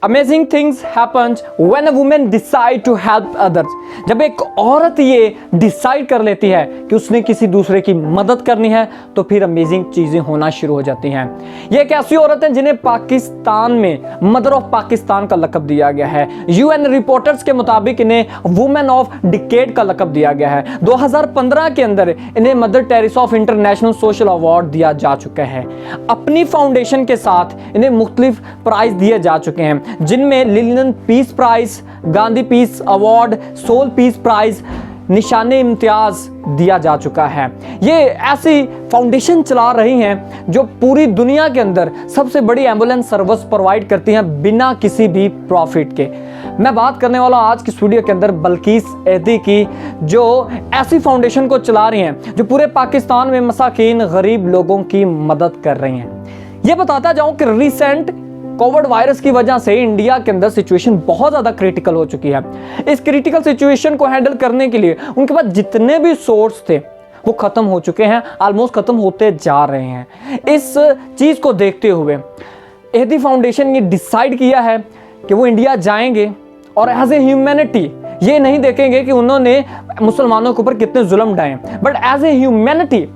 Amazing things happens when a women decide to help others. जब एक औरत ये डिसाइड कर लेती है कि उसने किसी दूसरे की मदद करनी है तो फिर अमेजिंग चीजें होना शुरू हो जाती हैं। ये एक ऐसी औरत है जिन्हें पाकिस्तान में मदर ऑफ पाकिस्तान का लक़ब दिया गया है। यूएन रिपोर्टर्स के मुताबिक इन्हें वुमेन ऑफ डिकेड का लक़ब दिया गया है। 2015 के अंदर इन्हें mother Teresa of international social award दिया जा चुका है। अपनी फाउंडेशन के साथ इन्हें मुख्तलिफ प्राइज दिए जा चुके हैं, जिनमें Lillian peace prize, Gandhi peace award, Seoul peace prize, निशाने इम्तियाज दिया जा चुका है। ये ऐसी फाउंडेशन चला रही हैं जो पूरी दुनिया के अंदर सबसे बड़ी एम्बुलेंस सर्विस प्रोवाइड करती हैं बिना किसी भी प्रॉफिट के। मैं बात करने वाला आज की वीडियो के अंदर बल्कीस एहदी की, जो ऐसी फाउंडेशन को चला रही हैं जो पूरे पाकिस्तान में मसाकीन गरीब लोगों की मदद कर रही हैं। ये बताता जाऊं कि रिसेंट कोविड वायरस की वजह से इंडिया के अंदर सिचुएशन बहुत ज़्यादा क्रिटिकल हो चुकी है। इस क्रिटिकल सिचुएशन को हैंडल करने के लिए उनके पास जितने भी सोर्स थे वो ख़त्म हो चुके हैं, ऑलमोस्ट ख़त्म होते जा रहे हैं। इस चीज़ को देखते हुए एहदी फाउंडेशन ने डिसाइड किया है कि वो इंडिया जाएंगे और एज ए ह्यूमैनिटी ये नहीं देखेंगे कि उन्होंने मुसलमानों के ऊपर कितने जुल्म ढाए, बट एज ए ह्यूमैनिटी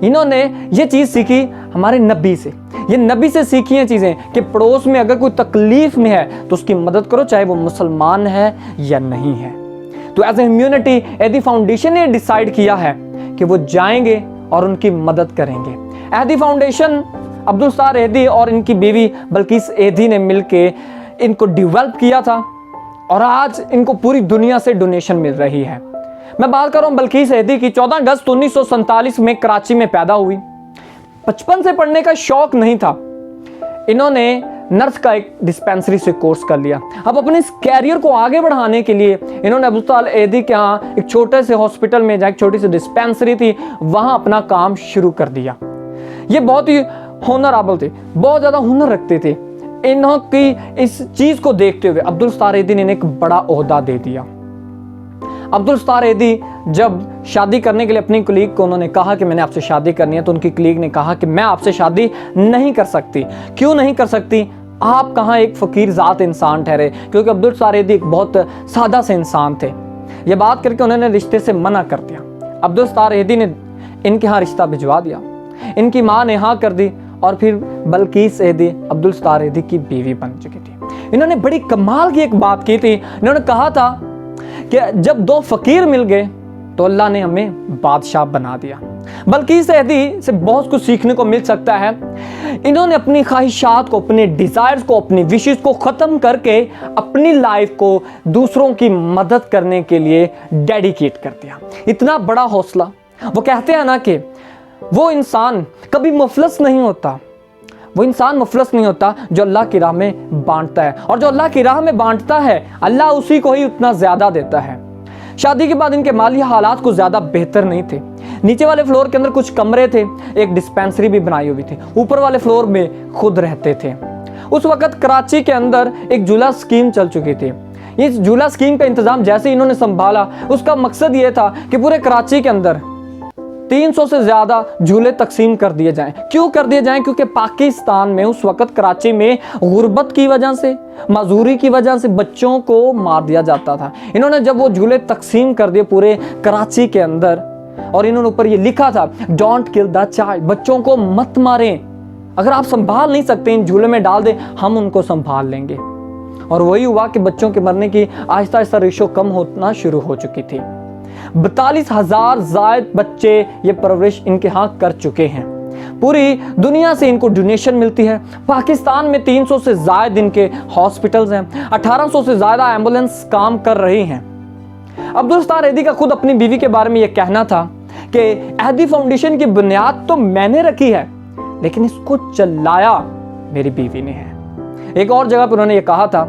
इन्होंने ये चीज़ सीखी हमारे नबी से। ये नबी से सीखी हैं चीज़ें कि पड़ोस में अगर कोई तकलीफ में है तो उसकी मदद करो, चाहे वो मुसलमान है या नहीं है। तो एज ए ह्यूमैनिटी एहदी फाउंडेशन ने डिसाइड किया है कि वो जाएंगे और उनकी मदद करेंगे। एहदी फाउंडेशन अब्दुल सत्तार एहदी और इनकी बीवी बल्कीस एहदी ने मिलके इनको डेवलप किया था और आज इनको पूरी दुनिया से डोनेशन मिल रही है। मैं बात कर रहा हूँ बल्कीस एहदी की। 14 अगस्त 1947 में कराची में पैदा हुई। बचपन से पढ़ने का शौक नहीं था। इन्होंने नर्स का एक डिस्पेंसरी से कोर्स कर लिया। अब अपने इस कैरियर को आगे बढ़ाने के लिए इन्होंने अब्दुल सत्तार एहदी के यहाँ एक छोटे से हॉस्पिटल में जहाँ एक छोटी सी डिस्पेंसरी थी वहाँ अपना काम शुरू कर दिया। ये बहुत ही होनरेबल थे, बहुत ज़्यादा हुनर रखते थे। इन्होंने इस चीज़ को देखते हुए अब्दुल सत्तार एहदी ने इन्हें एक बड़ा ओहदा दे दिया। अब्दुल सत्तार एहदी जब शादी करने के लिए अपनी कलीग को उन्होंने कहा कि मैंने आपसे शादी करनी है, तो उनकी कलीग ने कहा कि मैं आपसे शादी नहीं कर सकती। क्यों नहीं कर सकती? आप कहाँ एक फ़कीर ज़ात इंसान ठहरे, क्योंकि अब्दुल सत्तार एहदी एक बहुत सादा से इंसान थे। ये बात करके उन्होंने रिश्ते से मना कर दिया। अब्दुल सत्तार एहदी ने इनके यहाँ रिश्ता भिजवा दिया। इनकी माँ ने हाँ कर दी और फिर बल्कीस एहदी अब्दुल सत्तार एहदी की बीवी बन चुकी थी। इन्होंने बड़ी कमाल की एक बात की थी। इन्होंने कहा था कि जब दो फकीर मिल गए तो अल्लाह ने हमें बादशाह बना दिया। बल्कीस एहदी से बहुत कुछ सीखने को मिल सकता है। इन्होंने अपनी ख्वाहिशात को, अपने डिज़ायर्स को, अपनी विशेस को ख़त्म करके अपनी लाइफ को दूसरों की मदद करने के लिए डेडिकेट कर दिया। इतना बड़ा हौसला। वो कहते हैं ना कि वो इंसान कभी मुफलस नहीं होता, वो इंसान मुफलस नहीं होता जो अल्लाह की राह में बांटता है, और जो अल्लाह की राह में बांटता है अल्लाह उसी को ही उतना ज़्यादा देता है। शादी के बाद इनके माली हालात कुछ ज़्यादा बेहतर नहीं थे। नीचे वाले फ्लोर के अंदर कुछ कमरे थे, एक डिस्पेंसरी भी बनाई हुई थी। ऊपर वाले फ्लोर में खुद रहते थे। उस वक़्त कराची के अंदर एक झूला स्कीम चल चुकी थी। इस झूला स्कीम का इंतज़ाम जैसे इन्होंने संभाला, उसका मकसद ये था कि पूरे कराची के अंदर 300 से ज़्यादा झूले तकसीम कर दिए जाएं। क्यों कर दिए जाएं? क्योंकि पाकिस्तान में उस वक़्त कराची में गुर्बत की वजह से, मजदूरी की वजह से बच्चों को मार दिया जाता था। इन्होंने जब वो झूले तकसीम कर दिए पूरे कराची के अंदर, और इन्होंने ऊपर ये लिखा था डोंट किल द चाइल्ड, बच्चों को मत मारें, अगर आप संभाल नहीं सकते इन झूले में डाल दें, हम उनको संभाल लेंगे। और वही हुआ कि बच्चों के मरने की आहिस्ता आहिस्ता रेशो कम होना शुरू हो चुकी थी। 42,000 जायद बच्चे ये परवरिश इनके यहाँ कर चुके हैं। पूरी दुनिया से इनको डोनेशन मिलती है। पाकिस्तान में 300 से ज़्यादा इनके हॉस्पिटल्स हैं। 1800 से ज़्यादा एम्बुलेंस काम कर रही हैं। अब्दुल सत्तार एहदी का खुद अपनी बीवी के बारे में ये कहना था कि एहदी फाउंडेशन की बुनियाद तो मैंने रखी है, लेकिन इसको चलाया मेरी बीवी ने है। एक और जगह पर उन्होंने ये कहा था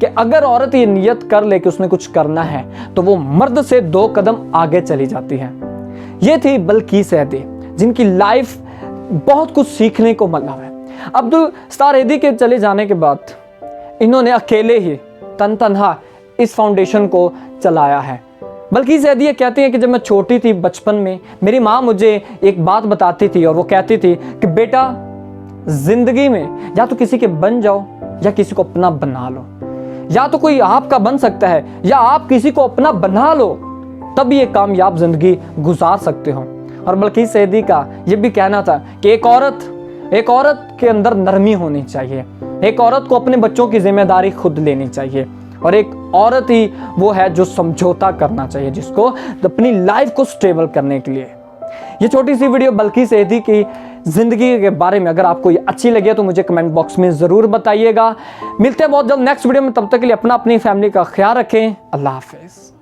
कि अगर औरत ये नियत कर ले कि उसने कुछ करना है तो वो मर्द से 2 कदम आगे चली जाती है। ये थी बल्कीस एहदी, जिनकी लाइफ बहुत कुछ सीखने को मिला है। अब्दुल सत्तार एहदी के चले जाने के बाद इन्होंने अकेले ही तनहा इस फाउंडेशन को चलाया है। बल्कीस एहदी ये कहती हैं कि जब मैं छोटी थी, बचपन में मेरी माँ मुझे एक बात बताती थी और वो कहती थी कि बेटा, जिंदगी में या तो किसी के बन जाओ या किसी को अपना बना लो। या तो कोई आपका बन सकता है या आप किसी को अपना बना लो, तब ये कामयाब जिंदगी गुजार सकते हो। और बल्किस सैदी का ये भी कहना था कि एक औरत के अंदर नरमी होनी चाहिए, एक औरत को अपने बच्चों की जिम्मेदारी खुद लेनी चाहिए, और एक औरत ही वो है जो समझौता करना चाहिए, जिसको अपनी लाइफ को स्टेबल करने के लिए। ये छोटी सी वीडियो बल्किस सैदी की जिंदगी के बारे में अगर आपको ये अच्छी लगी तो मुझे कमेंट बॉक्स में जरूर बताइएगा। मिलते हैं बहुत जल्द नेक्स्ट वीडियो में, तब तक के लिए अपनी फैमिली का ख्याल रखें। अल्लाह हाफिज।